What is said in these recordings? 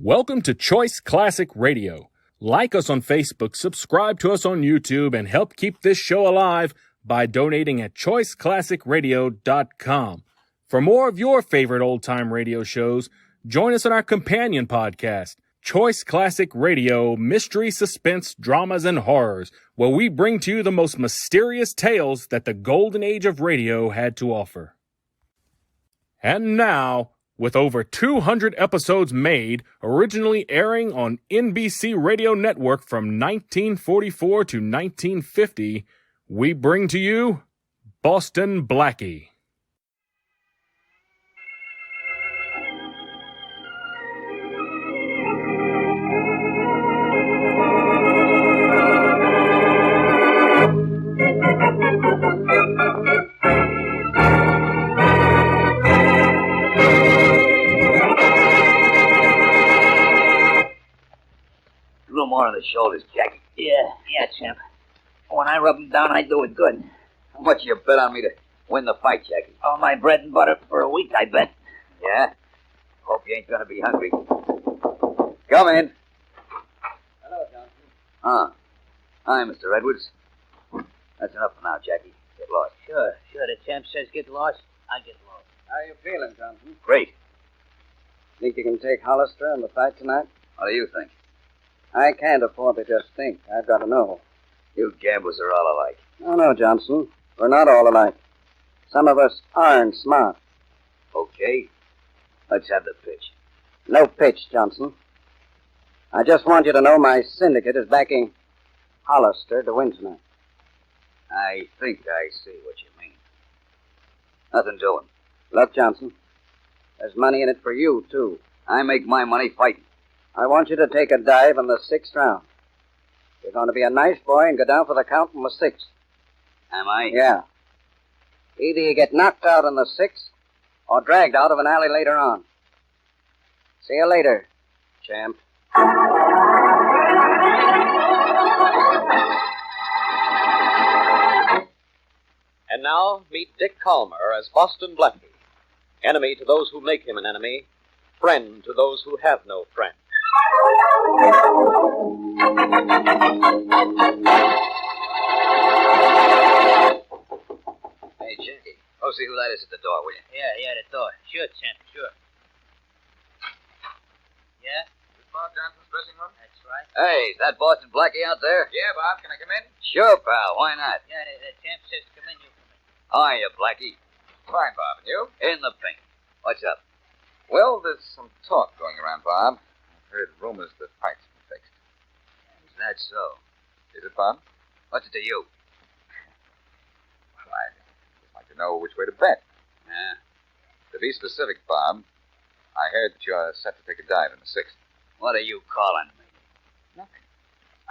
Welcome to Choice Classic Radio. Like us on Facebook, subscribe to us on YouTube, and help keep this show alive by donating at choiceclassicradio.com. For more of your favorite old-time radio shows, join us on our companion podcast, Choice Classic Radio, Mystery, Suspense, Dramas, and Horrors, where we bring to you the most mysterious tales that the golden age of radio had to offer. And now, with over 200 episodes made, originally airing on NBC Radio Network from 1944 to 1950, we bring to you Boston Blackie. A little more on the shoulders, Jackie. Yeah, champ. When I rub them down, I do it good. How much you bet on me to win the fight, Jackie? All my bread and butter for a week, I bet. Yeah? Hope you ain't gonna be hungry. Come in. Hello, Johnson. Hi, Mr. Edwards. That's enough for now, Jackie. Get lost. Sure. The champ says get lost, I get lost. How are you feeling, Johnson? Great. Think you can take Hollister in the fight tonight? What do you think? I can't afford to just think. I've got to know. You gamblers are all alike. No, Johnson. We're not all alike. Some of us aren't smart. Okay. Let's have the pitch. No pitch, Johnson. I just want you to know my syndicate is backing Hollister to win tonight. I think I see what you mean. Nothing doing. Look, Johnson, there's money in it for you, too. I make my money fighting. I want you to take a dive in the 6th round. You're going to be a nice boy and go down for the count in the 6th. Am I? Yeah. Either you get knocked out in the 6th or dragged out of an alley later on. See you later, champ. And now, meet Dick Calmer as Boston Blackie. Enemy to those who make him an enemy, friend to those who have no friend. Hey, Jackie, go see who that is at the door, will you? Yeah, the door. Sure, champ, sure. Yeah? Is Bob Johnson's dressing room? That's right. Hey, is that Boston Blackie out there? Yeah, Bob. Can I come in? Sure, pal. Why not? Yeah, the champ says come in, you come in. How are you, Blackie? Fine, Bob. And you? In the pink. What's up? Well, there's some talk going around, Bob. I've heard rumors the fight's been fixed. Is that so? Is it, Bob? What's it to you? Well, I'd just like to know which way to bet. Yeah. To be specific, Bob, I heard that you're set to take a dive in the 6th. What are you calling me? Nothing.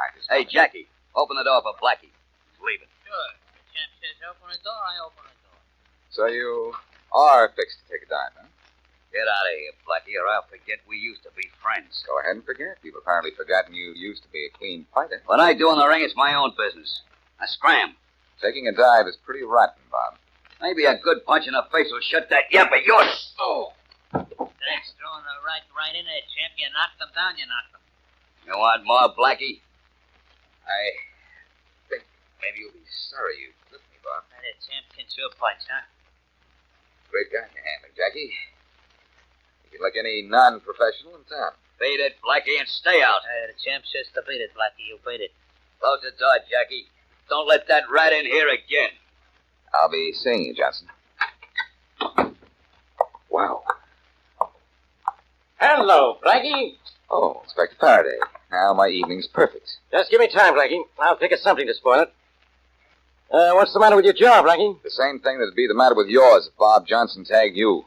I just... Hey, Jackie, open the door for Blackie. He's leaving. Sure. The champ says open the door, I open the door. So you are fixed to take a dive, huh? Get out of here, Blackie, or I'll forget we used to be friends. Go ahead and forget. You've apparently forgotten you used to be a clean fighter. What I do in the ring is my own business. I scram. Taking a dive is pretty rotten, Bob. Maybe a good punch in the face will shut that yap of yours. Oh! Thanks, throwing the right in there, champ. You knocked them down, you knocked them. You want more, Blackie? I think maybe you'll be sorry you listened to me, Bob. The champ can sure punch, huh? Great guy you handling, Jackie. You like any non-professional in town. Beat it, Blackie, and stay out. The champ says to beat it, Blackie. You beat it. Close the door, Jackie. Don't let that rat in here again. I'll be seeing you, Johnson. Wow. Hello, Blackie. Oh, Inspector Faraday. Now my evening's perfect. Just give me time, Blackie. I'll think of something to spoil it. What's the matter with your jaw, Blackie? The same thing that'd be the matter with yours if Bob Johnson tagged you.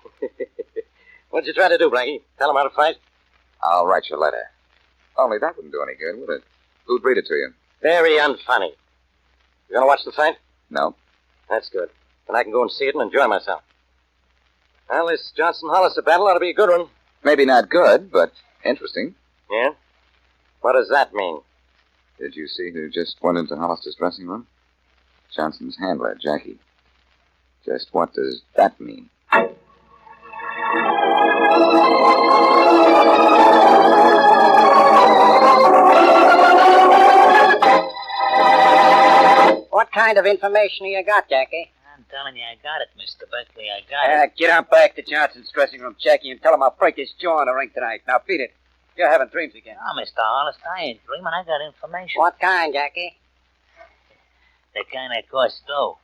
What'd you try to do, Blackie? Tell him how to fight? I'll write you a letter. Only that wouldn't do any good, would it? Who'd read it to you? Very unfunny. You gonna watch the fight? No. That's good. Then I can go and see it and enjoy myself. Well, this Johnson-Hollister battle ought to be a good one. Maybe not good, but interesting. Yeah? What does that mean? Did you see who just went into Hollister's dressing room? Johnson's handler, Jackie. Just what does that mean? kind of information you got, Jackie? I'm telling you, I got it, Mr. Beckley. I got it. Get out back to Johnson's dressing room, Jackie, and tell him I'll break his jaw in the ring tonight. Now, beat it. You're having dreams again. No, Mr. Hollister, I ain't dreaming. I got information. What kind, Jackie? The kind that costs dough.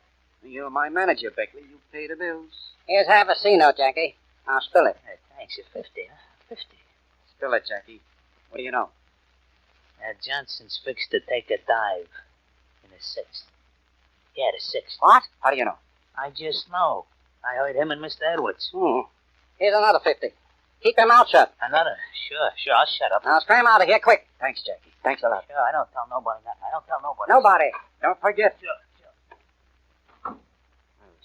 You're my manager, Beckley. You pay the bills. Here's half a C-note, Jackie. I'll spill it. Hey, thanks, you're 50, huh? 50. Spill it, Jackie. What do you know? Johnson's fixed to take a dive in the 6th. Yeah, the 6th. What? How do you know? I just know. I heard him and Mr. Edwards. Here's another 50. Keep your mouth shut. Another? Sure, I'll shut up. Now scram out of here, quick. Thanks, Jackie. Thanks a lot. Sure, I don't tell nobody nothing. I don't tell nobody. Nobody. Don't forget. Sure.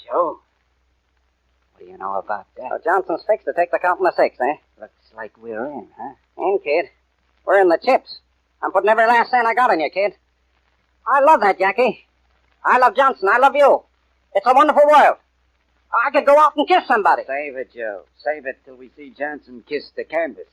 Joe, what do you know about that? So Johnson's fixed to take the count in the 6th, eh? Looks like we're in, huh? In, kid. We're in the chips. I'm putting every last cent I got on you, kid. I love that, Jackie. I love Johnson. I love you. It's a wonderful world. I could go out and kiss somebody. Save it, Joe. Save it till we see Johnson kiss the canvas.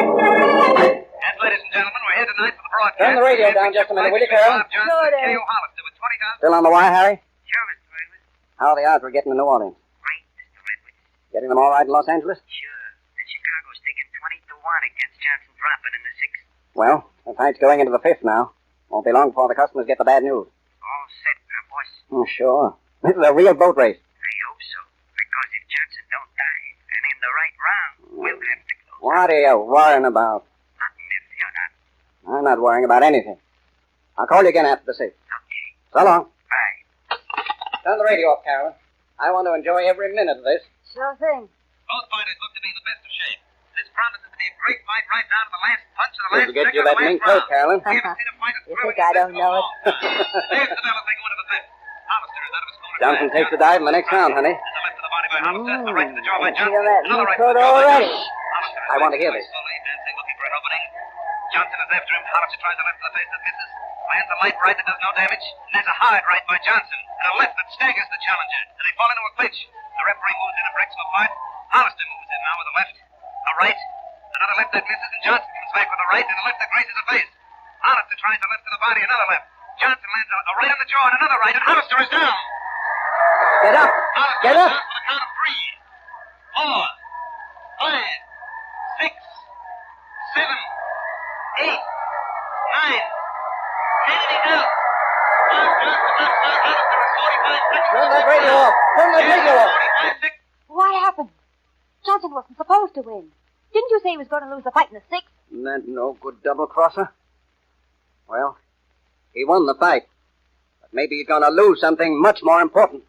And, ladies and gentlemen, we're here tonight for the broadcast. Turn the radio down just a minute, will you, Carol? Sure, K.O. Hollister with 20,000. Still on the wire, Harry? Sure, Mr. Redwood. How are the odds we're getting to New Orleans? Great, Mr. Redwood. Getting them all right in Los Angeles? Sure. And Chicago's taking 20-1 against Johnson dropping in the 6th. Well, the fight's going into the 5th now. Won't be long before the customers get the bad news. All set, huh, boss? Oh, sure. This is a real boat race. I hope so. Because if Johnson don't dive and in the right round, we'll have to close. What are you worrying about? Nothing if you're not. I'm not worrying about anything. I'll call you again after the 6th. Okay. So long. Bye. Turn the radio up, Carolyn. I want to enjoy every minute of this. Sure thing. Both fighters look to be in the best of shape. This promises to be a great fight right down to the last punch of the last Let's get second you of that the mink last coat, round. Carolyn. We haven't seen a fighter You throw think it I in don't this know for a it? long time. There's the bell as they go into the 5th. Hollister is out of his corner. Johnson takes the dive in the next round, honey. And the left of the body by Hollister. A right to the jaw by I Johnson. feel that Another right to mink the coat jaw by already. Johnson. Hollister is I want to hear slowly this. dancing, looking for an opening. Johnson is after him. Hollister tries a left to the face that misses. Lands a light right that does no damage. And there's a hard right by Johnson. And a left that staggers the challenger. And they fall into a clinch. The referee moves in and breaks them apart. Hollister moves in now with a left. A right. Another left that misses, and Johnson comes back with a right, and a left that grazes the face. Hollister tries a left to the body, another left. Johnson lands a right on the jaw, and another right, and Hollister is down. Get up. Hollister Get is up. down for the count of 3, 4, 5, 6, 7, 8, 9, 10, and he's out. Johnson knocks out Hollister in 45 seconds. Turn that radio off. Turn that radio off. 45 seconds. What happened? Johnson wasn't supposed to win. Didn't you say he was going to lose the fight in the 6th? Isn't that no good double-crosser? Well, he won the fight. But maybe he's going to lose something much more important.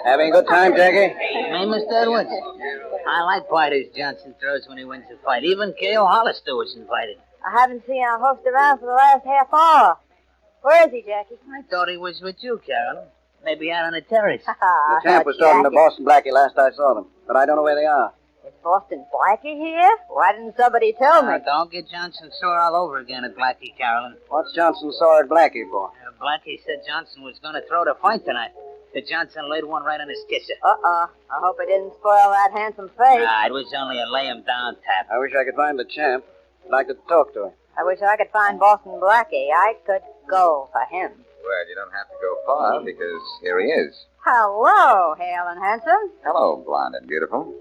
Having a good time, Jackie? Hey, Mr. Edwards. I like fighters Johnson throws when he wins a fight. Even K.O. Hollister was invited. I haven't seen our host around for the last half hour. Where is he, Jackie? I thought he was with you, Carolyn. Maybe out on the terrace. The champ was talking to Boston Blackie last I saw them, but I don't know where they are. Is Boston Blackie here? Why didn't somebody tell me? Don't get Johnson sore all over again at Blackie, Carolyn. What's Johnson sore at Blackie for? Blackie said Johnson was going to throw the fight tonight. That Johnson laid one right on his kisser. I hope it didn't spoil that handsome face. Nah, it was only a lay-him-down tap. I wish I could find the champ. I'd like to talk to him. I wish I could find Boston Blackie. I could go for him. Well, you don't have to go far, because here he is. Hello, hale and handsome. Hello, blonde and beautiful.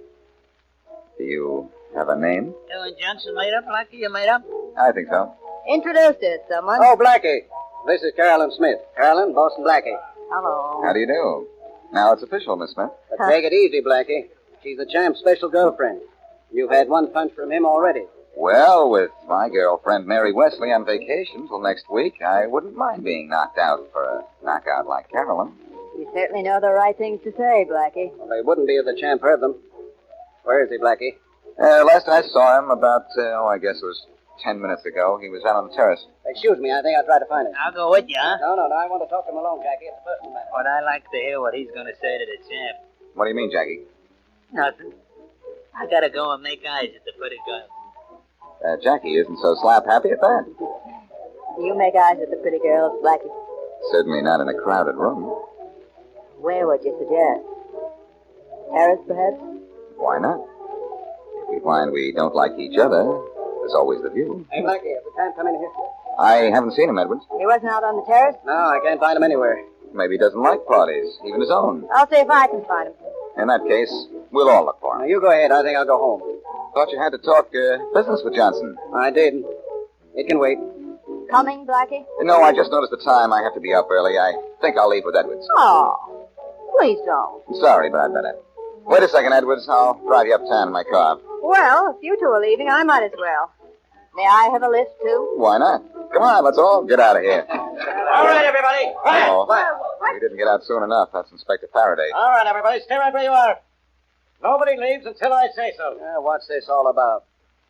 Do you have a name? You and Johnson made up, Blackie? You made up? I think so. Introduced it, someone. Oh, Blackie. This is Carolyn Smith. Carolyn, Boston Blackie. Hello. How do you do? Now it's official, Miss Smith. But take it easy, Blackie. She's the champ's special girlfriend. You've had one punch from him already. Well, with my girlfriend Mary Wesley on vacation till next week, I wouldn't mind being knocked out for a knockout like Carolyn. You certainly know the right things to say, Blackie. Well, they wouldn't be if the champ heard them. Where is he, Blackie? Last I saw him about, I guess it was 10 minutes ago. He was out on the terrace. Excuse me, I think I'll try to find him. I'll go with you, huh? No, I want to talk to him alone, Jackie. It's a personal matter. But I like to hear what he's going to say to the champ. What do you mean, Jackie? Nothing. I got to go and make eyes at the pretty girl. Jackie isn't so slap happy at that. Do you make eyes at the pretty girls, Blackie? Certainly not in a crowded room. Where would you suggest? Terrace, perhaps? Why not? If we find we don't like each other, there's always the view. Hey, Blackie, has the time come in here? I haven't seen him, Edwards. He wasn't out on the terrace? No, I can't find him anywhere. Maybe he doesn't like parties, even his own. I'll see if I can find him. In that case, we'll all look for Now, him. you go ahead. I think I'll go home. Thought you had to talk business with Johnson. I did. It can wait. Coming, Blackie? No, I just noticed the time. I have to be up early. I think I'll leave with Edwards. Oh, please don't. Sorry, but I'd better. Wait a second, Edwards. I'll drive you uptown in my car. Well, if you two are leaving, I might as well. May I have a lift, too? Why not? Come on, let's all get out of here. All right, everybody. Oh, we didn't get out soon enough. That's Inspector Faraday. All right, everybody. Stay right where you are. Nobody leaves until I say so. What's this all about?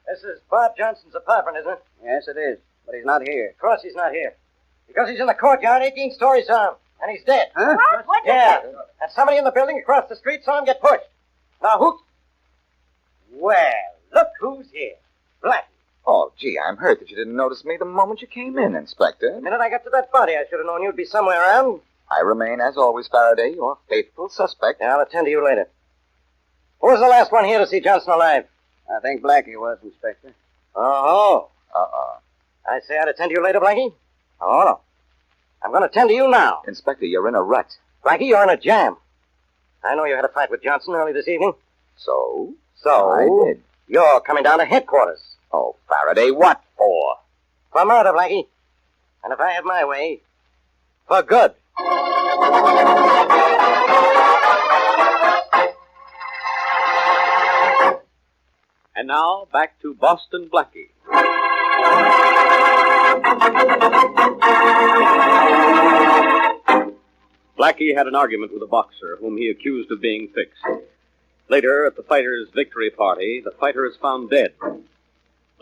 This is Bob Johnson's apartment, isn't it? Yes, it is. But he's not here. Of course he's not here. Because he's in the courtyard 18 stories down. And he's dead. Huh? What? Yeah. And somebody in the building across the street saw him get pushed. Now, who... Well, look who's here. Blackie. Oh, gee, I'm hurt that you didn't notice me the moment you came in, Inspector. The minute I got to that body, I should have known you'd be somewhere around. I remain, as always, Faraday, your faithful suspect. Yeah, I'll attend to you later. Who was the last one here to see Johnson alive? I think Blackie was, Inspector. Oh. Uh-uh. I say I'd attend to you later, Blackie? Oh, no. I'm going to attend to you now. Inspector, you're in a rut. Blackie, you're in a jam. I know you had a fight with Johnson early this evening. So? So? I did. You're coming down to headquarters. Oh, Faraday, what for? For murder, Blackie. And if I have my way, for good. And now, back to Boston Blackie. Blackie had an argument with a boxer whom he accused of being fixed. Later, at the fighter's victory party, the fighter is found dead.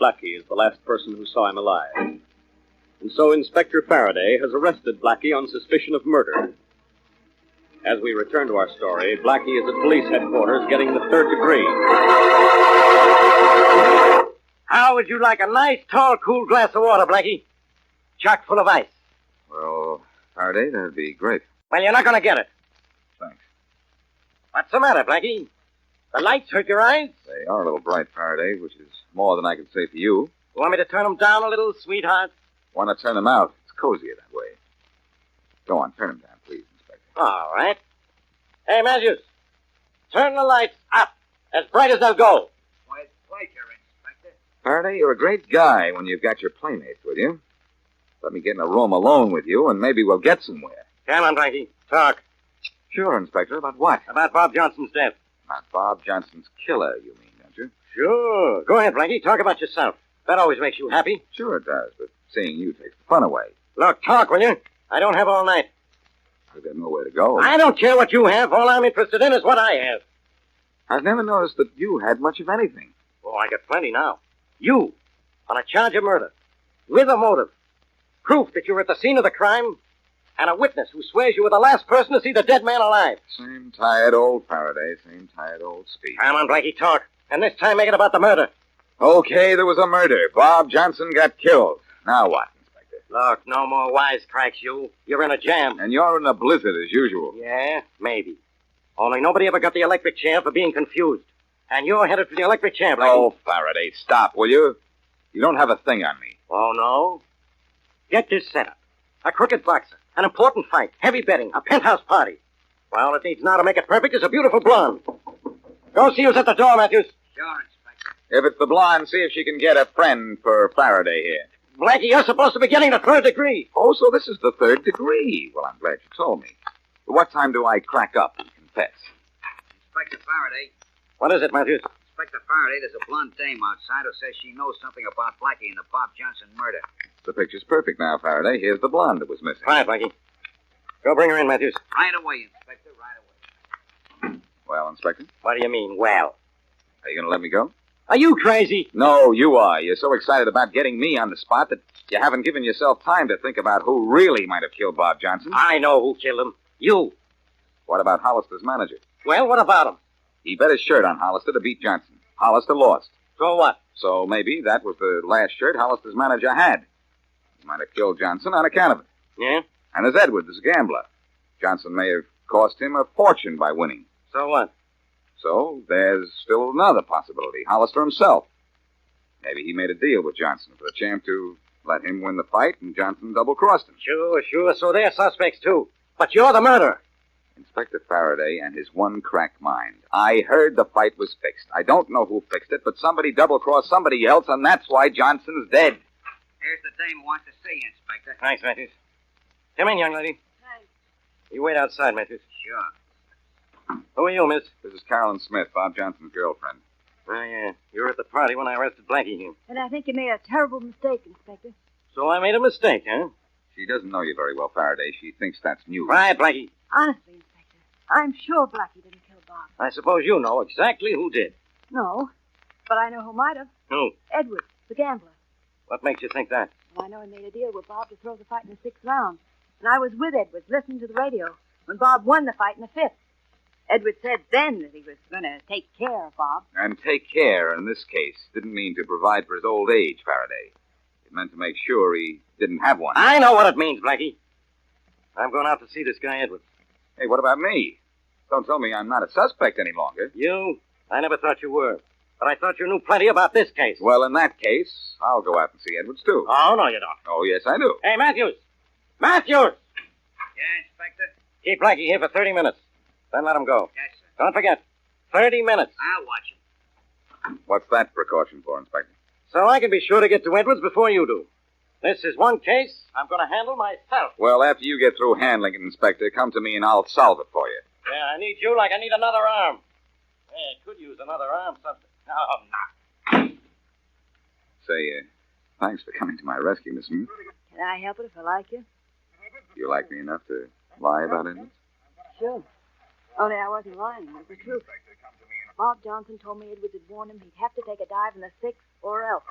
Blackie is the last person who saw him alive. And so Inspector Faraday has arrested Blackie on suspicion of murder. As we return to our story, Blackie is at police headquarters getting the 3rd degree. How would you like a nice, tall, cool glass of water, Blackie? Chock full of ice. Well, Faraday, that'd be great. Well, you're not going to get it. Thanks. What's the matter, Blackie? The lights hurt your eyes? They are a little bright, Faraday, which is more than I could say for you. You want me to turn them down a little, sweetheart? Want to turn them out. It's cozier that way. Go on, turn them down, please, Inspector. All right. Hey, Matthews, turn the lights up, as bright as they'll go. Why, pleasure, Inspector. Faraday, you're a great guy when you've got your playmates with you. Let me get in a room alone with you, and maybe we'll get somewhere. Come on, Blackie. Talk. Sure, Inspector. About what? About Bob Johnson's death. About Bob Johnson's killer, you mean, don't you? Sure. Go ahead, Blackie. Talk about yourself. That always makes you happy. Sure it does, but seeing you takes the fun away. Look, talk, will you? I don't have all night. I've got nowhere to go. I don't care what you have. All I'm interested in is what I have. I've never noticed that you had much of anything. Oh, I got plenty now. You, on a charge of murder, with a motive, proof that you were at the scene of the crime, and a witness who swears you were the last person to see the dead man alive. Same tired old Faraday, same tired old speech. Come on, Blackie, talk. And this time make it about the murder. Okay, there was a murder. Bob Johnson got killed. Now what, Inspector? Look, no more wisecracks, you. You're in a jam. And you're in a blizzard as usual. Yeah, maybe. Only nobody ever got the electric chair for being confused. And you're headed for the electric chair, Blackie. Oh, Faraday, stop, will you? You don't have a thing on me. Oh, no? Get this set up. A crooked boxer, an important fight, heavy betting, a penthouse party. Well, all it needs now to make it perfect is a beautiful blonde. Go see who's at the door, Matthews. Sure, Inspector. If it's the blonde, see if she can get a friend for Faraday here. Blackie, you're supposed to be getting the 3rd degree. Oh, so this is the 3rd degree. Well, I'm glad you told me. But what time do I crack up and confess? Inspector Faraday. What is it, Matthews? Inspector Faraday, there's a blonde dame outside who says she knows something about Blackie and the Bob Johnson murder. The picture's perfect now, Faraday. Here's the blonde that was missing. Quiet, Blackie. Go bring her in, Matthews. Right away, Inspector, right away. Well, Inspector, What do you mean, well? are you going to let me go? Are you crazy? No, you are. You're so excited about getting me on the spot that you haven't given yourself time to think about who really might have killed Bob Johnson. I know who killed him. You. What about Hollister's manager? Well, what about him? He bet his shirt on Hollister to beat Johnson. Hollister lost. So what? So maybe that was the last shirt Hollister's manager had. He might have killed Johnson on account of it. Yeah? And there's Edwards, the gambler. Johnson may have cost him a fortune by winning. So what? So there's still another possibility. Hollister himself. Maybe he made a deal with Johnson for the champ to let him win the fight, and Johnson double-crossed him. Sure. So they're suspects, too. But you're the murderer. Inspector Faraday and his one crack mind. I heard the fight was fixed. I don't know who fixed it, but somebody double-crossed somebody else, and that's why Johnson's dead. Here's the dame who wants to see you, Inspector. Thanks, Matthews. Come in, young lady. Thanks. You wait outside, Matthews. Sure. Who are you, miss? This is Carolyn Smith, Bob Johnson's girlfriend. Oh, yeah. You were at the party when I arrested Blackie here. And I think you made a terrible mistake, Inspector. So I made a mistake, huh? She doesn't know you very well, Faraday. She thinks that's news. Right, Blackie. Honestly, Inspector, I'm sure Blackie didn't kill Bob. I suppose you know exactly who did. No, but I know who might have. Who? Edwards, the gambler. What makes you think that? Well, I know he made a deal with Bob to throw the fight in the 6th round. And I was with Edwards, listening to the radio, when Bob won the fight in the 5th. Edwards said then that he was going to take care of Bob. And take care, in this case, didn't mean to provide for his old age, Faraday. It meant to make sure he didn't have one. I know what it means, Blackie. I'm going out to see this guy Edwards. Hey, what about me? Don't tell me I'm not a suspect any longer. You? I never thought you were. But I thought you knew plenty about this case. Well, in that case, I'll go out and see Edwards, too. Oh, no, you don't. Oh, yes, I do. Hey, Matthews! Matthews! Yeah, Inspector? Keep Blackie here for 30 minutes. Then let him go. Yes, sir. Don't forget, 30 minutes. I'll watch him. What's that precaution for, Inspector? So I can be sure to get to Edwards before you do. This is one case I'm going to handle myself. Well, after you get through handling it, Inspector, come to me and I'll solve it for you. Yeah, I need you like I need another arm. Yeah, I could use another arm something. Oh, no. Say, thanks for coming to my rescue, Miss Smith. Can I help it if I like you? You like me enough to lie about it? Sure. Only I wasn't lying. It was the truth. Bob Johnson told me Edwards had warned him he'd have to take a dive in the 6th or else.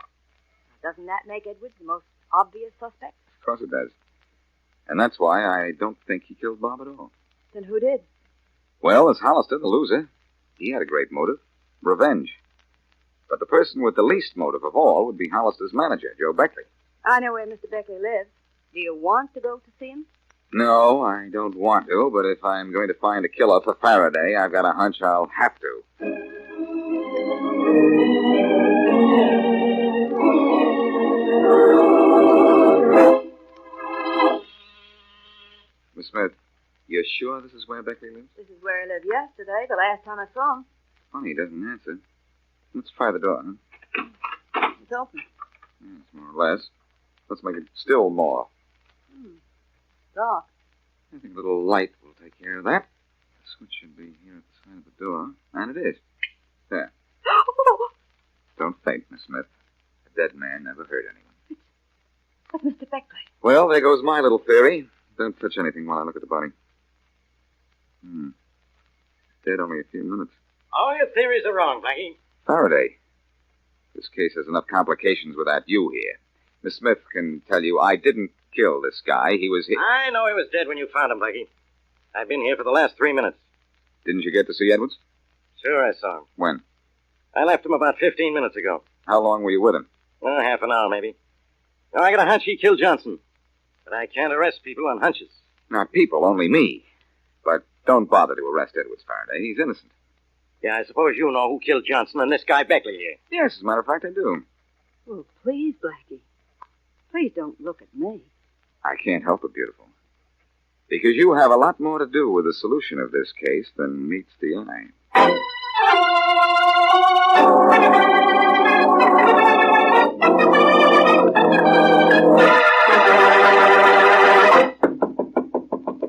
Doesn't that make Edwards the most obvious suspect? Of course it does. And that's why I don't think he killed Bob at all. Then who did? Well, there's Hollister, the loser. He had a great motive. Revenge. But the person with the least motive of all would be Hollister's manager, Joe Beckley. I know where Mr. Beckley lives. Do you want to go to see him? No, I don't want to, but if I'm going to find a killer for Faraday, I've got a hunch I'll have to. Miss Smith, you're sure this is where Beckley lives? This is where he lived yesterday, the last time I saw him. Funny, he doesn't answer. Let's try the door, huh? It's open. Yes, more or less. Let's make it still more. Dark. I think a little light will take care of that. The switch should be here at the side of the door. And it is. There. Don't faint, Miss Smith. A dead man never hurt anyone. But Mr. Beckley. Well, there goes my little theory. Don't touch anything while I look at the body. Dead only a few minutes. All your theories are wrong, Blackie. Faraday. This case has enough complications without you here. Miss Smith can tell you I didn't kill this guy. He was here. I know he was dead when you found him, Blackie. I've been here for the last 3 minutes. Didn't you get to see Edwards? Sure, I saw him. When? I left him about 15 minutes ago. How long were you with him? Oh, half an hour, maybe. Now, I got a hunch he killed Johnson. But I can't arrest people on hunches. Not people, only me. But don't bother to arrest Edwards, Faraday. He's innocent. Yeah, I suppose you know who killed Johnson and this guy Beckley here. Yes, as a matter of fact, I do. Oh, please, Blackie. Please don't look at me. I can't help it, beautiful. Because you have a lot more to do with the solution of this case than meets the eye.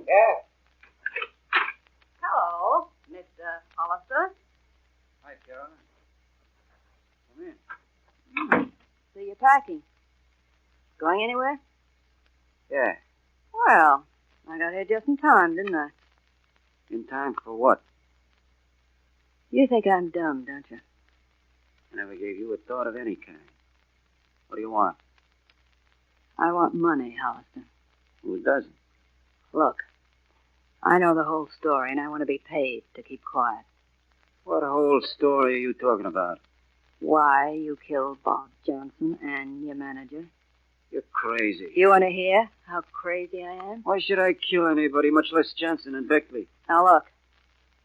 Yeah. Hello, Mr. Hollister. Hi, Carolyn. Come in. So you're packing. Going anywhere? Yeah. Well, I got here just in time, didn't I? In time for what? You think I'm dumb, don't you? I never gave you a thought of any kind. What do you want? I want money, Hollister. Who doesn't? Look, I know the whole story, and I want to be paid to keep quiet. What whole story are you talking about? Why you killed Bob Johnson and your manager. You're crazy. You want to hear how crazy I am? Why should I kill anybody, much less Johnson and Beckley? Now, look.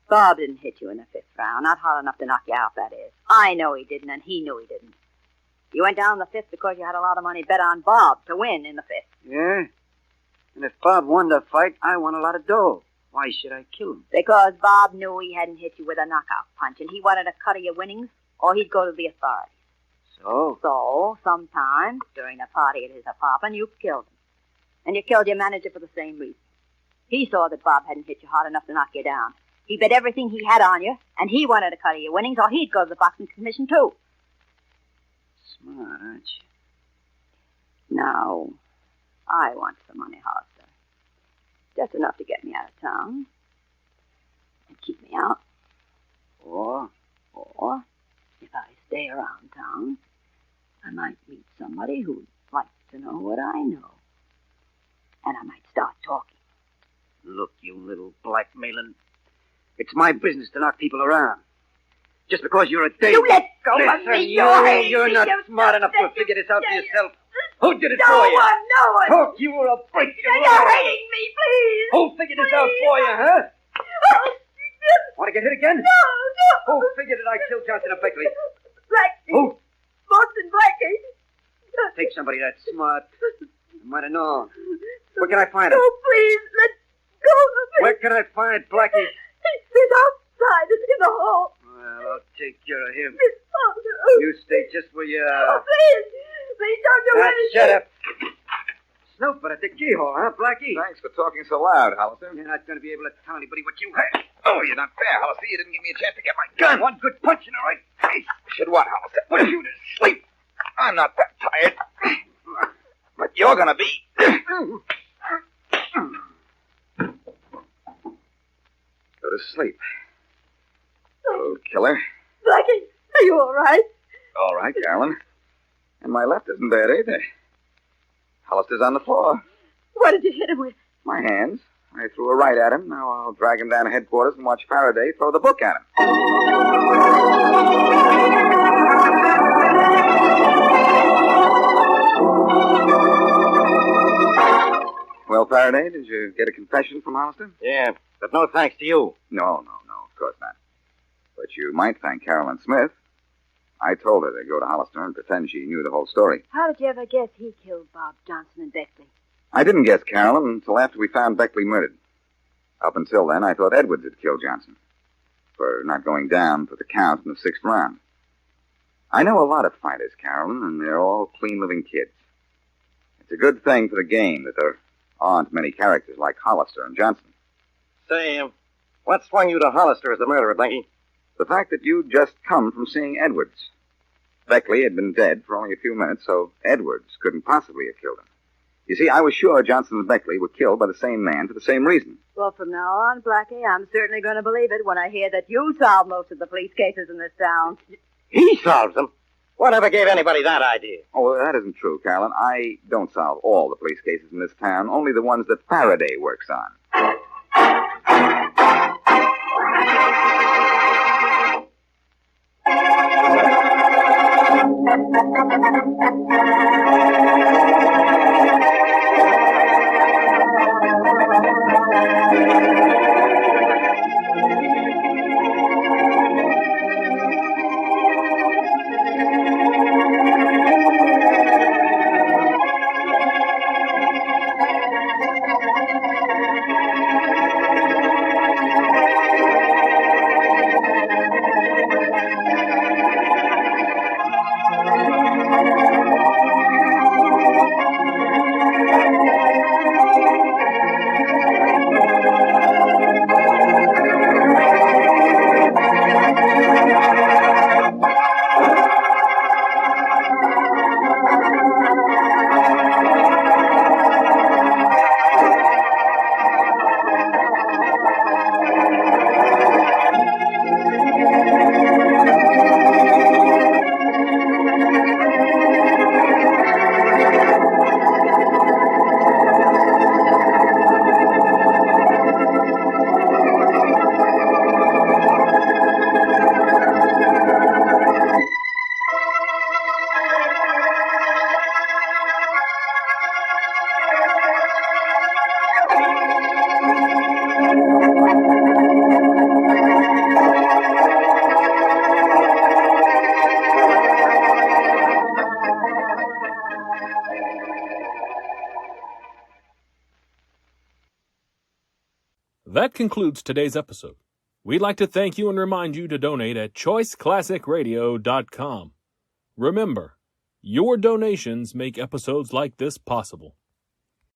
Bob didn't hit you in the 5th round. Not hard enough to knock you out, that is. I know he didn't, and he knew he didn't. You went down in the 5th because you had a lot of money bet on Bob to win in the 5th. Yeah? And if Bob won the fight, I won a lot of dough. Why should I kill him? Because Bob knew he hadn't hit you with a knockout punch, and he wanted a cut of your winnings, or he'd go to the authorities. So, sometime during a party at his apartment, you killed him. And you killed your manager for the same reason. He saw that Bob hadn't hit you hard enough to knock you down. He bet everything he had on you, and he wanted a cut of your winnings, or he'd go to the boxing commission, too. Smart, aren't you? Now, I want some money, Hollister. Just enough to get me out of town. And keep me out. Or, if I stay around town, I might meet somebody who'd like to know what I know. And I might start talking. Look, you little blackmailing. It's my business to knock people around. Just because you're a dame. You let go of Listen, me! you're not smart enough to figure this out for yourself. Who did it for you? No one! Oh, you were a break. You're hating me, please! Who figured this out for you, huh? Want to get hit again? No! Who figured that I killed Johnson and Beckley? Blackie! Who? Boston Blackie! Take somebody that smart. I might have known. Where can I find him? Oh, please, let go of me! Where can I find Blackie? He's outside, in the hall. Well, I'll take care of him. Oh, no. You stay just where you Oh, are. please don't do anything. Shut up. Snooping at the keyhole, huh, Blackie? Thanks for talking so loud, Hollister. You're not going to be able to tell anybody what you heard. Oh, you're not fair, Hollister. You didn't give me a chance to get my gun. One good punch in the right face. Should what, Hollister? Put you to sleep. I'm not that tired. But you're gonna be. Go to sleep. Old killer. Blackie, are you all right? All right, Carolyn. And my left isn't bad either. Hollister's on the floor. What did you hit him with? My hands. I threw a right at him. Now I'll drag him down to headquarters and watch Faraday throw the book at him. Well, Faraday, did you get a confession from Hollister? Yeah, but no thanks to you. No, of course not. But you might thank Carolyn Smith. I told her to go to Hollister and pretend she knew the whole story. How did you ever guess he killed Bob Johnson and Beckley? I didn't guess Carolyn until after we found Beckley murdered. Up until then, I thought Edwards had killed Johnson for not going down for the count in the 6th round. I know a lot of fighters, Carolyn, and they're all clean-living kids. It's a good thing for the game that there aren't many characters like Hollister and Johnson. Say, what swung you to Hollister as the murderer, Blackie? The fact that you'd just come from seeing Edwards. Beckley had been dead for only a few minutes, so Edwards couldn't possibly have killed him. You see, I was sure Johnson and Beckley were killed by the same man for the same reason. Well, from now on, Blackie, I'm certainly going to believe it when I hear that you solve most of the police cases in this town. He solves them? Whatever gave anybody that idea? Oh, that isn't true, Carolyn. I don't solve all the police cases in this town, only the ones that Faraday works on. That concludes today's episode. We'd like to thank you and remind you to donate at choiceclassicradio.com. Remember, your donations make episodes like this possible.